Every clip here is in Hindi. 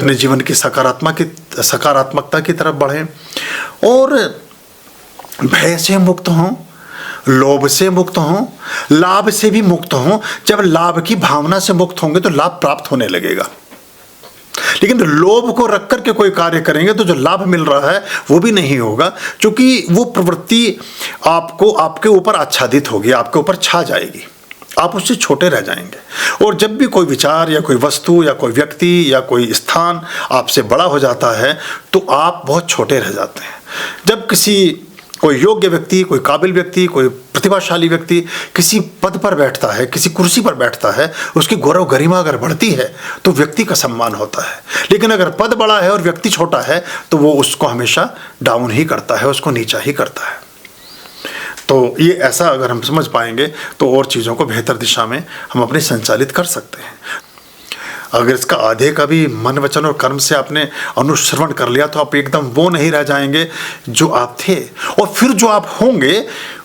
अपने जीवन की सकारात्मकता की तरफ बढ़ें और भय से मुक्त हों, लोभ से मुक्त हों, लाभ से भी मुक्त हों। जब लाभ की भावना से मुक्त होंगे तो लाभ प्राप्त होने लगेगा, लेकिन लोभ को रख करके कोई कार्य करेंगे तो जो लाभ मिल रहा है वो भी नहीं होगा, क्योंकि वो प्रवृत्ति आपको आपके ऊपर आच्छादित होगी, आपके ऊपर छा जाएगी, आप उससे छोटे रह जाएंगे। और जब भी कोई विचार या कोई वस्तु या कोई व्यक्ति या कोई स्थान आपसे बड़ा हो जाता है तो आप बहुत छोटे रह जाते हैं। जब कोई योग्य व्यक्ति, कोई काबिल व्यक्ति, कोई प्रतिभाशाली व्यक्ति किसी पद पर बैठता है, किसी कुर्सी पर बैठता है, उसकी गौरव गरिमा अगर बढ़ती है तो व्यक्ति का सम्मान होता है। लेकिन अगर पद बड़ा है और व्यक्ति छोटा है तो वो उसको हमेशा डाउन ही करता है, उसको नीचा ही करता है। तो ये ऐसा अगर हम समझ पाएंगे तो और चीज़ों को बेहतर दिशा में हम अपने संचालित कर सकते हैं। अगर इसका आधे का भी मन, वचन और कर्म से आपने अनुश्रवण कर लिया तो आप एकदम वो नहीं रह जाएंगे जो आप थे। और फिर जो आप होंगे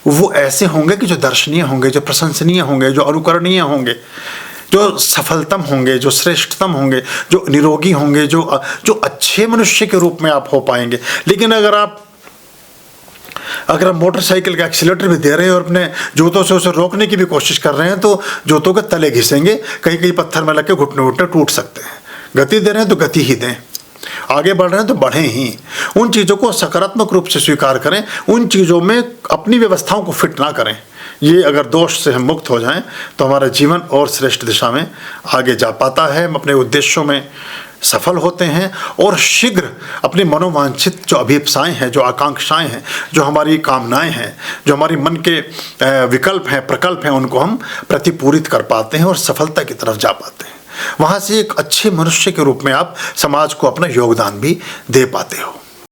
वो ऐसे होंगे कि जो दर्शनीय होंगे, जो प्रशंसनीय होंगे, जो अनुकरणीय होंगे, जो सफलतम होंगे, जो श्रेष्ठतम होंगे, जो निरोगी होंगे, जो अच्छे मनुष्य के रूप में आप हो पाएंगे। लेकिन अगर आप मोटरसाइकिल का एक्सीलेटर भी दे रहे हैं और अपने जूतों से उसे रोकने की भी कोशिश कर रहे हैं तो जूतों के तले घिसेंगे, कहीं कहीं पत्थर में लग के घुटने टूट सकते हैं। गति दे रहे हैं तो गति ही दें, आगे बढ़ रहे हैं तो बढ़ें ही। उन चीज़ों को सकारात्मक रूप से स्वीकार करें, उन चीज़ों में अपनी व्यवस्थाओं को फिट ना करें। ये अगर दोष से हम मुक्त हो जाएं तो हमारा जीवन और श्रेष्ठ दिशा में आगे जा पाता है। हम अपने उद्देश्यों में सफल होते हैं और शीघ्र अपने मनोवांछित जो अभिप्साएं हैं, जो आकांक्षाएं हैं, जो हमारी कामनाएं हैं, जो हमारी मन के विकल्प हैं, प्रकल्प हैं, उनको हम प्रतिपूरित कर पाते हैं और सफलता की तरफ जा पाते हैं। वहाँ से एक अच्छे मनुष्य के रूप में आप समाज को अपना योगदान भी दे पाते हो।